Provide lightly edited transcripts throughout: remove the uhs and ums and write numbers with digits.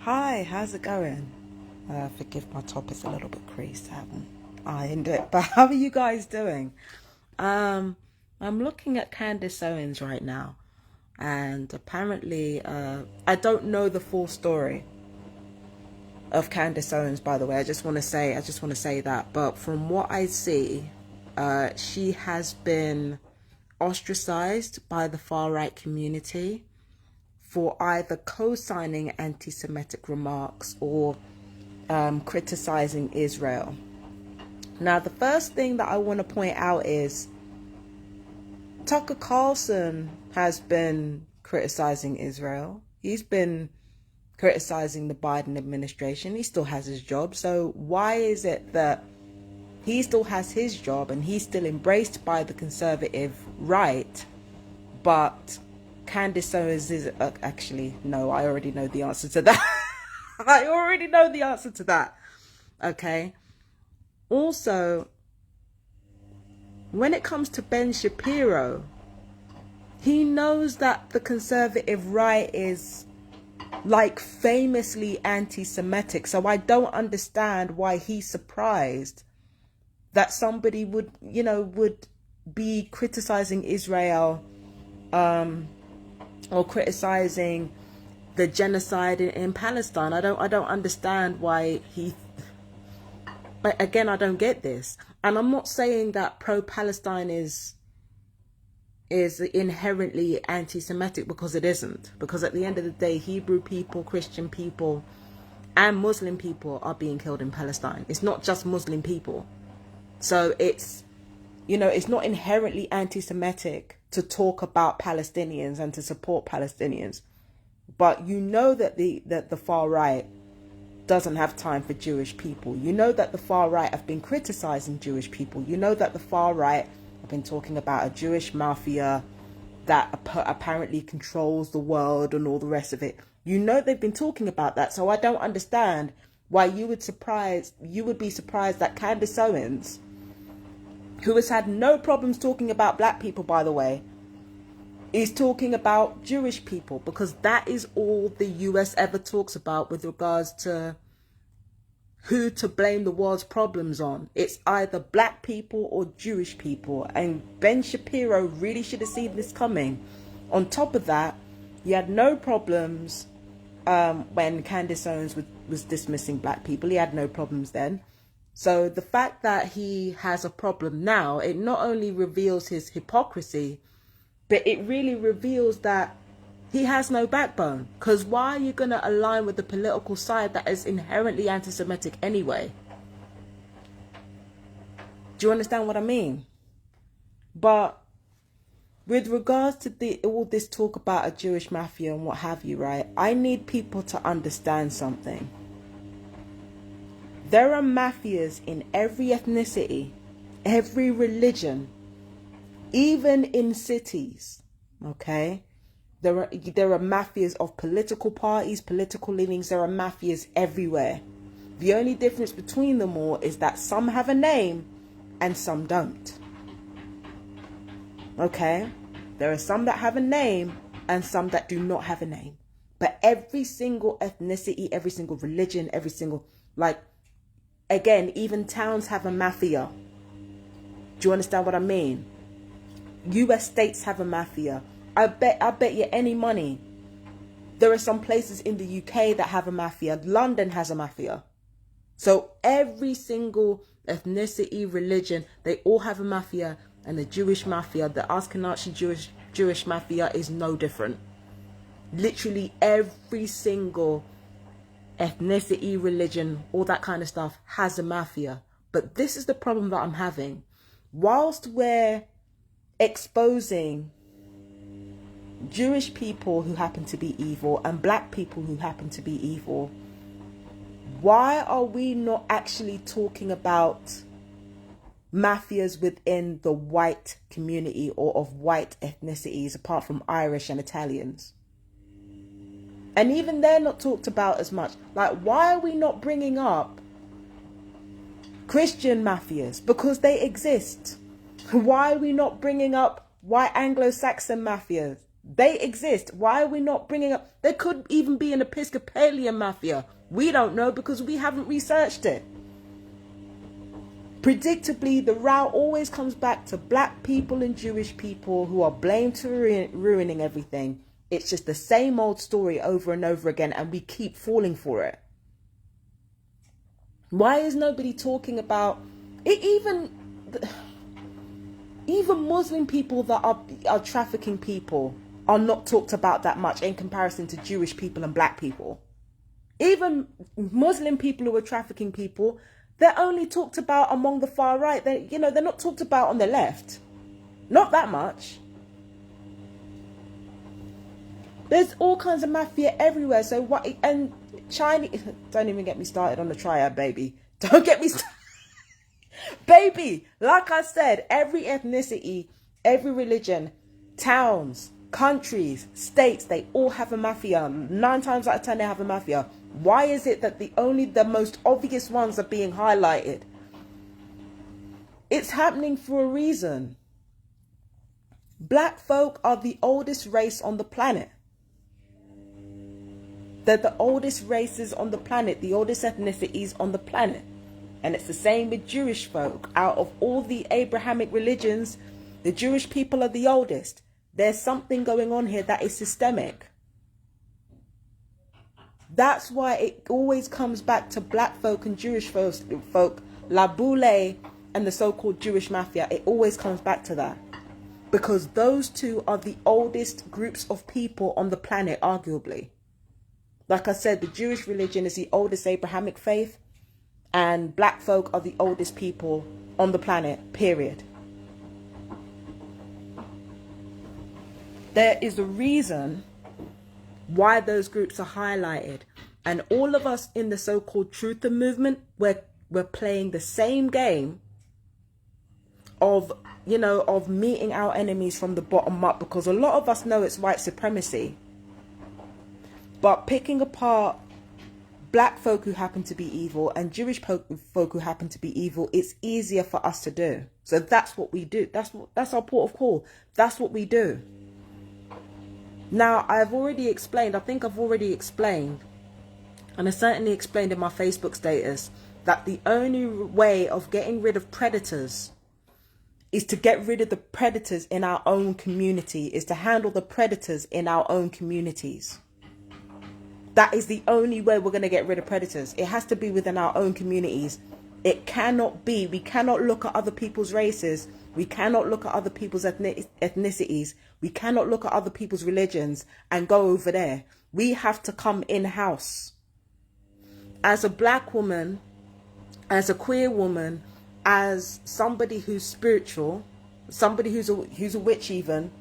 Hi, how's it going? Forgive my top, it's a little bit creased. I haven't ironed it, but how are you guys doing? Um, I'm looking at Candace Owens right now, and apparently, I don't know the full story of Candace Owens. By the way, I just want to say that. But from what I see, she has been ostracized by the far right community for either co-signing anti-Semitic remarks or criticizing Israel. Now, the first thing that I want to point out is Tucker Carlson has been criticizing Israel. He's been criticizing the Biden administration. He still has his job. So why is it that he still has his job and he's still embraced by the conservative right, but Candace Owens is actually, no, I already know the answer to that. I already know the answer to that. Okay. Also, when it comes to Ben Shapiro, he knows that the conservative right is like famously anti-Semitic. So I don't understand why he's surprised that somebody would be criticizing Israel, or criticizing the genocide in Palestine. I don't understand why he. But again, I don't get this, and I'm not saying that pro-Palestine is inherently anti-Semitic, because it isn't. Because at the end of the day, Hebrew people, Christian people, and Muslim people are being killed in Palestine. It's not just Muslim people. So it's not inherently anti-Semitic to talk about Palestinians and to support Palestinians. But that the far right doesn't have time for Jewish people. That the far right have been criticizing Jewish people. That the far right have been talking about a Jewish mafia that apparently controls the world and all the rest of it. They've been talking about that. So I don't understand why you would be surprised that Candace Owens, who has had no problems talking about black people, by the way, is talking about Jewish people, because that is all the US ever talks about with regards to who to blame the world's problems on. It's either black people or Jewish people. And Ben Shapiro really should have seen this coming. On top of that, he had no problems when Candace Owens was dismissing black people. He had no problems then. So the fact that he has a problem now, it not only reveals his hypocrisy, but it really reveals that he has no backbone. Because why are you going to align with the political side that is inherently anti-Semitic anyway? Do you understand what I mean? But with regards to all this talk about a Jewish mafia and what have you, right? I need people to understand something. There are mafias in every ethnicity, every religion, even in cities, okay? There are mafias of political parties, political leanings. There are mafias everywhere. The only difference between them all is that some have a name and some don't. Okay? There are some that have a name and some that do not have a name. But every single ethnicity, every single religion, every single, again, even towns have a mafia. Do you understand what I mean? US states have a mafia. I bet you any money there are some places in the UK that have a mafia. London has a mafia. So every single ethnicity, religion, they all have a mafia. And the Jewish mafia, the Ashkenazi Jewish mafia, is no different. Literally every single ethnicity, religion, all that kind of stuff has a mafia. But this is the problem that I'm having. Whilst we're exposing Jewish people who happen to be evil and black people who happen to be evil, why are we not actually talking about mafias within the white community or of white ethnicities, apart from Irish and Italians? And even they're not talked about as much. Why are we not bringing up Christian mafias? Because they exist. Why are we not bringing up white Anglo-Saxon mafias? They exist. Why are we not bringing up? There could even be an Episcopalian mafia. We don't know because we haven't researched it. Predictably, the route always comes back to black people and Jewish people who are blamed for ruining everything. It's just the same old story over and over again, and we keep falling for it. Why is nobody talking about it? Even Muslim people that are trafficking people are not talked about that much in comparison to Jewish people and black people. Even Muslim people who are trafficking people, they're only talked about among the far right. They're not talked about on the left. Not that much. There's all kinds of mafia everywhere. So what? And Chinese, don't even get me started on the triad, baby. Don't get me started. Baby, like I said, every ethnicity, every religion, towns, countries, states, they all have a mafia. 9 times out of 10 they have a mafia. Why is it that the most obvious ones are being highlighted? It's happening for a reason. Black folk are the oldest race on the planet. They're the oldest races on the planet, the oldest ethnicities on the planet. And it's the same with Jewish folk. Out of all the Abrahamic religions, the Jewish people are the oldest. There's something going on here that is systemic. That's why it always comes back to black folk and Jewish folk, La Boule and the so-called Jewish mafia. It always comes back to that. Because those two are the oldest groups of people on the planet, arguably. Like I said, the Jewish religion is the oldest Abrahamic faith. And black folk are the oldest people on the planet, period. There is a reason why those groups are highlighted. And all of us in the so-called truther movement, we're playing the same game of meeting our enemies from the bottom up. Because a lot of us know it's white supremacy. But picking apart black folk who happen to be evil and Jewish folk who happen to be evil, it's easier for us to do. So that's what we do. That's our port of call. That's what we do. Now, I think I've already explained, and I certainly explained in my Facebook status, that the only way of getting rid of predators is to get rid of the predators in our own community, is to handle the predators in our own communities. That is the only way we're going to get rid of predators. It has to be within our own communities. It cannot be. We cannot look at other people's races. We cannot look at other people's ethnicities. We cannot look at other people's religions and go over there. We have to come in-house. As a black woman, as a queer woman, as somebody who's spiritual, somebody who's a witch even,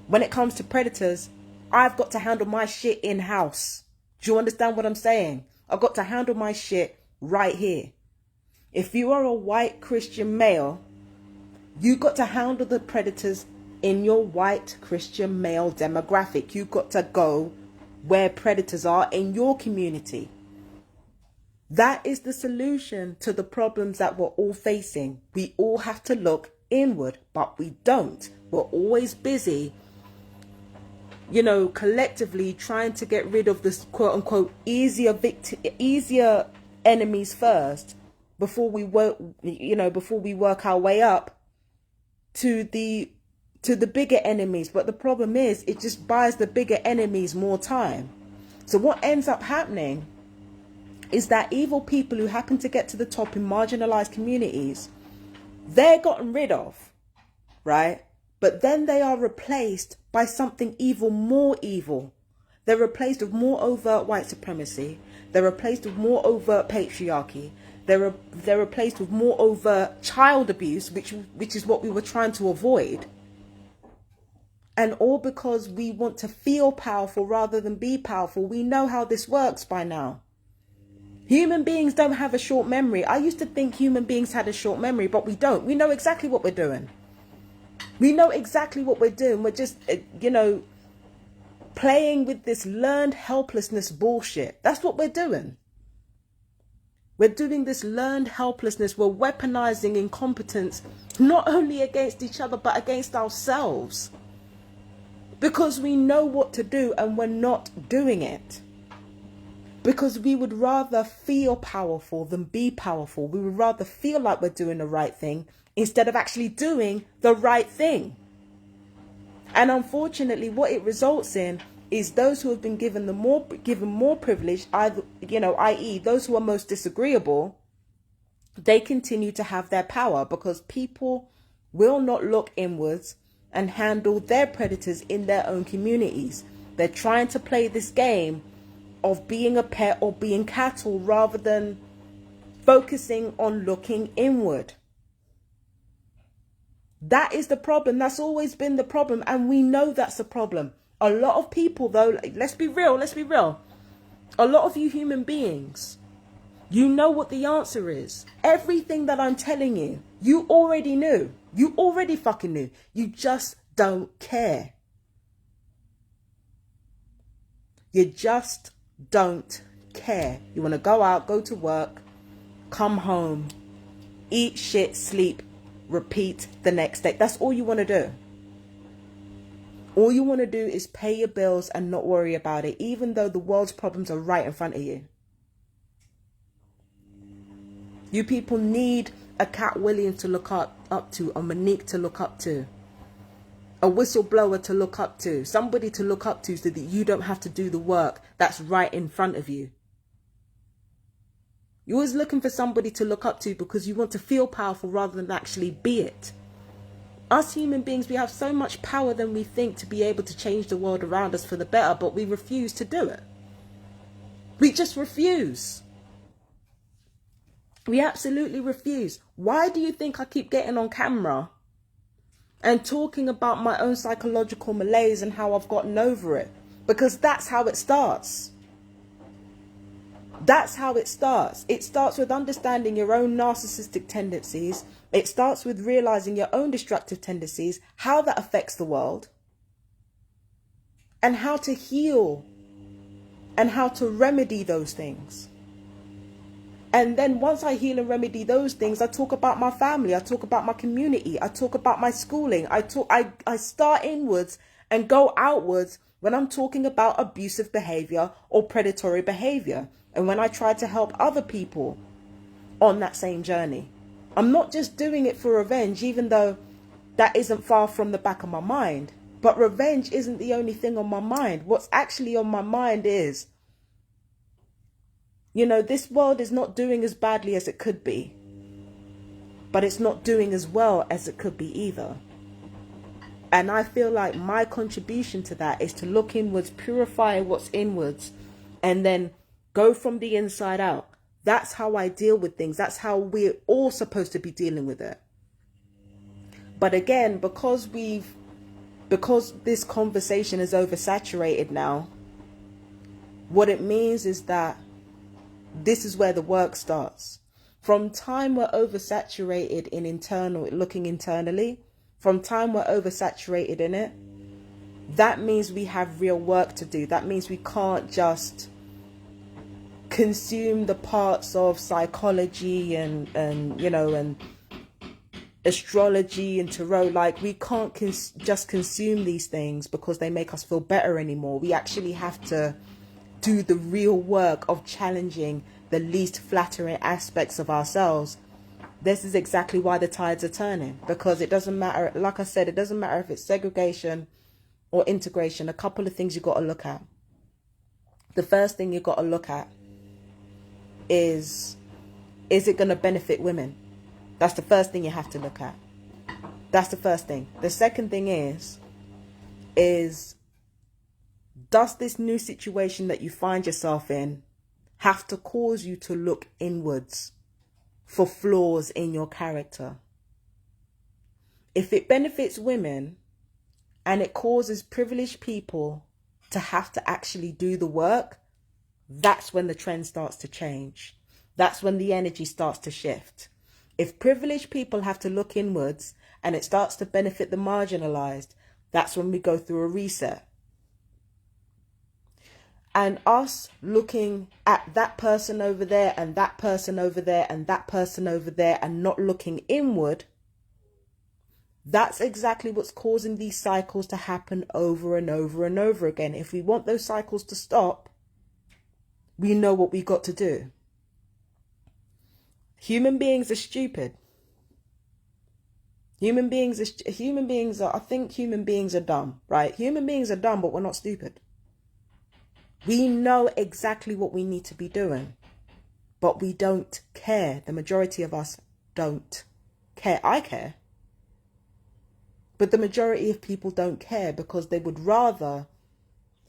when it comes to predators, I've got to handle my shit in-house. Do you understand what I'm saying? I've got to handle my shit right here. If you are a white Christian male, you've got to handle the predators in your white Christian male demographic. You've got to go where predators are in your community. That is the solution to the problems that we're all facing. We all have to look inward, but we don't. We're always busy, collectively trying to get rid of this quote unquote easier enemies first before we work our way up to the bigger enemies. But the problem is, it just buys the bigger enemies more time. So what ends up happening is that evil people who happen to get to the top in marginalized communities, they're gotten rid of, right? But then they are replaced by something even more evil. They're replaced with more overt white supremacy. They're replaced with more overt patriarchy. They're replaced with more overt child abuse, which is what we were trying to avoid. And all because we want to feel powerful rather than be powerful. We know how this works by now. Human beings don't have a short memory. I used to think human beings had a short memory, but we don't. We know exactly what we're doing. We know exactly what we're doing. We're just, playing with this learned helplessness bullshit. That's what we're doing. We're doing this learned helplessness. We're weaponizing incompetence, not only against each other, but against ourselves. Because we know what to do and we're not doing it. Because we would rather feel powerful than be powerful. We would rather feel like we're doing the right thing instead of actually doing the right thing. And unfortunately, what it results in is those who have been given more privilege, either, i.e. those who are most disagreeable, they continue to have their power because people will not look inwards and handle their predators in their own communities. They're trying to play this game of being a pet or being cattle rather than focusing on looking inward. That is the problem. That's always been the problem. And we know that's a problem. A lot of people, though, let's be real. A lot of you human beings, you know what the answer is. Everything that I'm telling you, you already knew. You already fucking knew. You just don't care. You just don't care. You want to go out, go to work, come home, eat shit, sleep, repeat the next day. That's all you want to do. All you want to do is pay your bills and not worry about it, even though the world's problems are right in front of you. You people need a Cat Williams to look up to, a Monique to look up to, a whistleblower to look up to, somebody to look up to so that you don't have to do the work that's right in front of you. You're always looking for somebody to look up to because you want to feel powerful rather than actually be it. Us human beings, we have so much power than we think to be able to change the world around us for the better, but we refuse to do it. We just refuse. We absolutely refuse. Why do you think I keep getting on camera and talking about my own psychological malaise and how I've gotten over it? Because that's how it starts. That's how it starts. It starts with understanding your own narcissistic tendencies. It starts with realizing your own destructive tendencies, how that affects the world, and how to heal and how to remedy those things. And then once I heal and remedy those things, I talk about my family, I talk about my community, I talk about my schooling, I start inwards and go outwards when I'm talking about abusive behavior or predatory behavior. And when I try to help other people on that same journey, I'm not just doing it for revenge, even though that isn't far from the back of my mind. But revenge isn't the only thing on my mind. What's actually on my mind is, this world is not doing as badly as it could be, but it's not doing as well as it could be either. And I feel like my contribution to that is to look inwards, purify what's inwards, and then go from the inside out. That's how I deal with things. That's how we're all supposed to be dealing with it. But again, because this conversation is oversaturated now, what it means is that this is where the work starts. From time we're oversaturated in looking internally, from time we're oversaturated in it, that means we have real work to do. That means we can't just consume the parts of psychology and astrology and tarot. Like, we can't just consume these things because they make us feel better anymore. We actually have to do the real work of challenging the least flattering aspects of ourselves. This is exactly why the tides are turning, because it doesn't matter, like I said, it doesn't matter if it's segregation or integration. A couple of things you got to look at. The first thing you got to look at is it going to benefit women? That's the first thing you have to look at. That's the first thing. The second thing is does this new situation that you find yourself in have to cause you to look inwards for flaws in your character? If it benefits women and it causes privileged people to have to actually do the work, that's when the trend starts to change. That's when the energy starts to shift. If privileged people have to look inwards and it starts to benefit the marginalized, that's when we go through a reset. And us looking at that person over there and that person over there and that person over there and not looking inward That's exactly what's causing these cycles to happen over and over and over again. If we want those cycles to stop, we know what we've got to do. Human beings are stupid. I think human beings are dumb, right? Human beings are dumb, but we're not stupid. We know exactly what we need to be doing, but we don't care. The majority of us don't care. I care. But the majority of people don't care because they would rather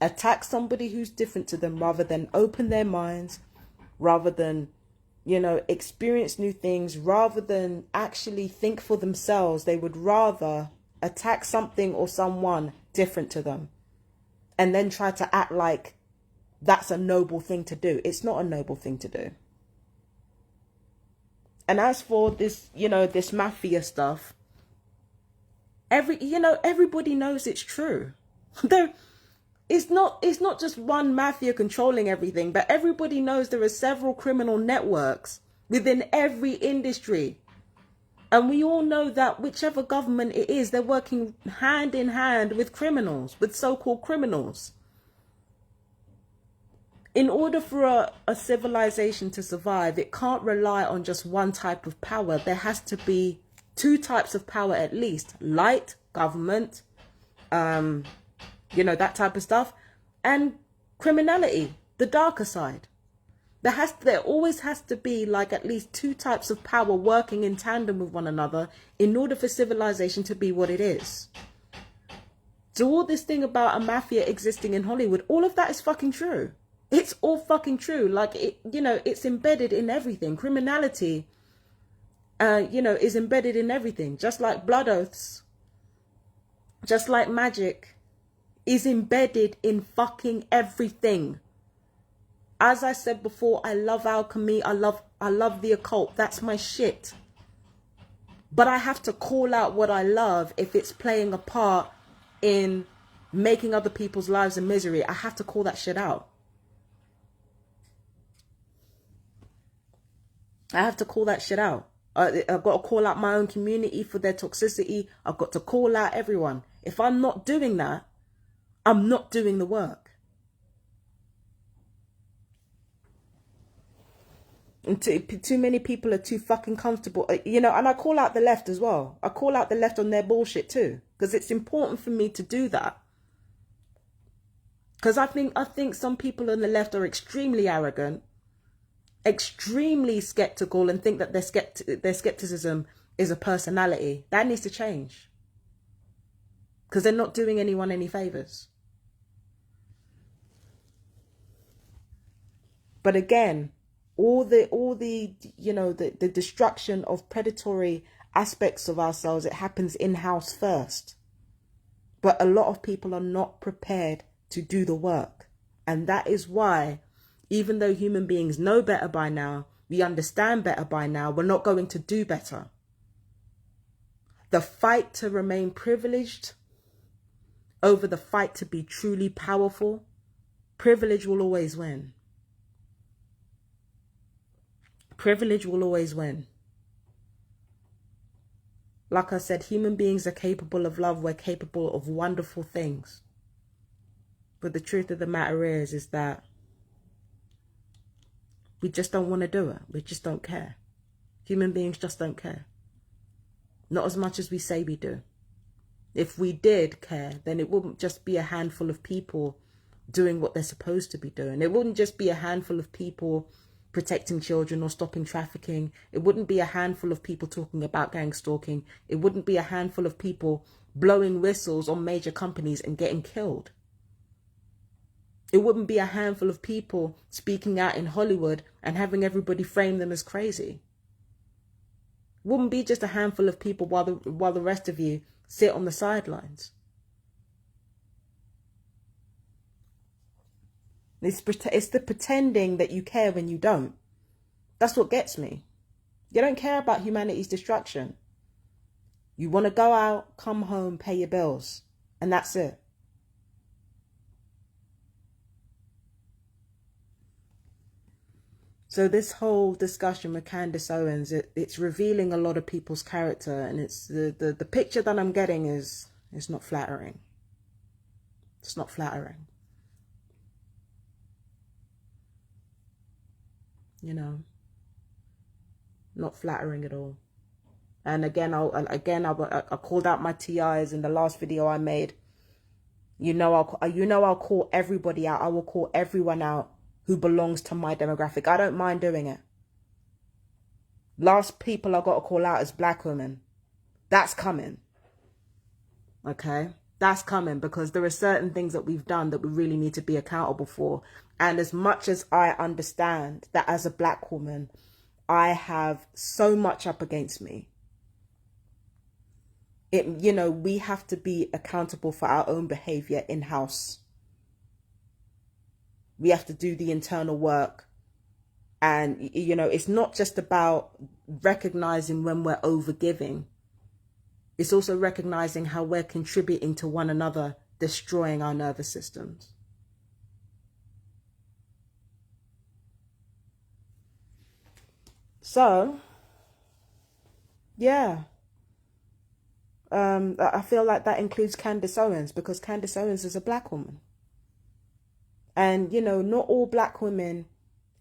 attack somebody who's different to them rather than open their minds, rather than, experience new things, rather than actually think for themselves. They would rather attack something or someone different to them and then try to act like that's a noble thing to do. It's not a noble thing to do. And as for this, this mafia stuff, everybody knows it's true. It's not just one mafia controlling everything, but everybody knows there are several criminal networks within every industry. And we all know that whichever government it is, they're working hand in hand with criminals, with so-called criminals. In order for a civilization to survive, it can't rely on just one type of power. There has to be two types of power at least. Light, government, that type of stuff, and criminality, the darker side. There always has to be like at least two types of power working in tandem with one another in order for civilization to be what it is. So all this thing about a mafia existing in Hollywood, all of that is fucking true. It's all fucking true. Like, it's embedded in everything. Criminality, is embedded in everything. Just like blood oaths, just like magic, is embedded in fucking everything. As I said before, I love alchemy. I love the occult. That's my shit. But I have to call out what I love if it's playing a part in making other people's lives a misery. I have to call that shit out. I have to call that shit out. I've got to call out my own community for their toxicity. I've got to call out everyone. If I'm not doing that, I'm not doing the work. And too many people are too fucking comfortable, and I call out the left as well. I call out the left on their bullshit too, because it's important for me to do that. Because I think some people on the left are extremely arrogant, extremely skeptical, and think that their skepticism is a personality. That needs to change. Because they're not doing anyone any favors. But again, all the destruction of predatory aspects of ourselves, it happens in-house first. But a lot of people are not prepared to do the work. And that is why, even though human beings know better by now, we understand better by now, we're not going to do better. The fight to remain privileged over the fight to be truly powerful, privilege will always win. Privilege will always win. Like I said, human beings are capable of love. We're capable of wonderful things. But the truth of the matter is that we just don't want to do it. We just don't care. Human beings just don't care. Not as much as we say we do. If we did care, then it wouldn't just be a handful of people doing what they're supposed to be doing. It wouldn't just be a handful of people protecting children or stopping trafficking. It wouldn't be a handful of people talking about gang stalking. It wouldn't be a handful of people blowing whistles on major companies and getting killed. It wouldn't be a handful of people speaking out in Hollywood and having everybody frame them as crazy. It wouldn't be just a handful of people while the rest of you sit on the sidelines. It's the pretending that you care when you don't. That's what gets me. You don't care about humanity's destruction. You want to go out, come home, pay your bills, and that's it. So this whole discussion with Candace Owens, it's revealing a lot of people's character, and it's the picture that I'm getting is not flattering. It's not flattering. You know, not flattering at all. And again, I called out my TIs in the last video I made. You know, I'll call everybody out. I will call everyone out who belongs to my demographic. I don't mind doing it. Last people I got to call out is black women. That's coming. Okay? That's coming, because there are certain things that we've done that we really need to be accountable for. And as much as I understand that as a black woman, I have so much up against me. You know, we have to be accountable for our own behavior in-house. We have to do the internal work. And, you know, it's not just about recognizing when we're overgiving. It's also recognizing how we're contributing to one another, destroying our nervous systems. So, yeah. I feel like that includes Candace Owens, because Candace Owens is a black woman. And, you know, not all black women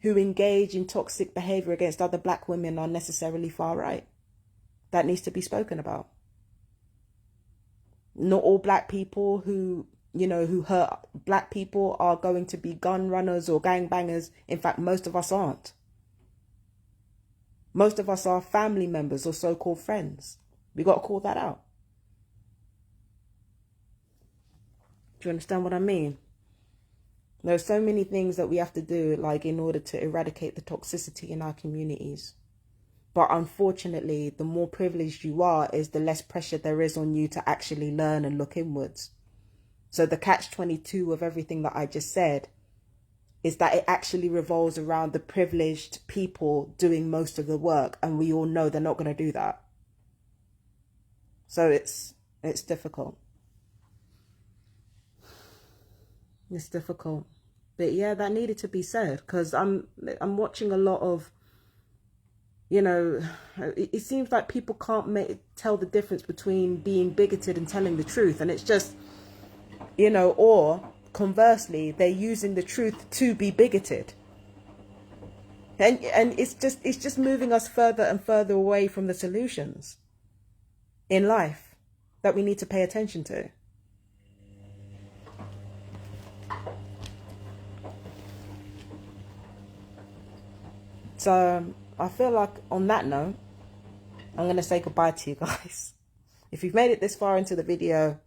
who engage in toxic behavior against other black women are necessarily far right. That needs to be spoken about. Not all black people who, you know, who hurt black people are going to be gun runners or gangbangers. In fact, most of us aren't. Most of us are family members or so-called friends. We got to call that out. Do you understand what I mean? There's so many things that we have to do, like, in order to eradicate the toxicity in our communities. But unfortunately, the more privileged you are, is the less pressure there is on you to actually learn and look inwards. So the catch-22 of everything that I just said is that it actually revolves around the privileged people doing most of the work. And we all know they're not going to do that. So it's difficult. It's difficult. But yeah, that needed to be said, because I'm watching a lot of, you know, it seems like people can't tell the difference between being bigoted and telling the truth. And it's just, you know, or conversely, they're using the truth to be bigoted. And it's just moving us further and further away from the solutions in life that we need to pay attention to. So I feel like on that note, I'm going to say goodbye to you guys. If you've made it this far into the video,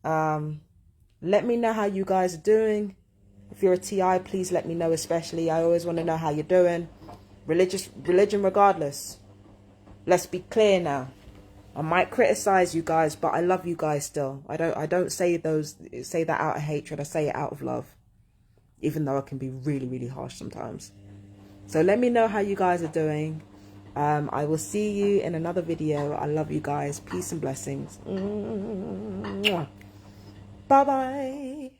let me know how you guys are doing. If you're a TI, please let me know especially. I always want to know how you're doing. Religion regardless. Let's be clear now. I might criticize you guys, but I love you guys still. I don't say that out of hatred. I say it out of love. Even though I can be really, really harsh sometimes. So let me know how you guys are doing. I will see you in another video. I love you guys. Peace and blessings. Bye-bye.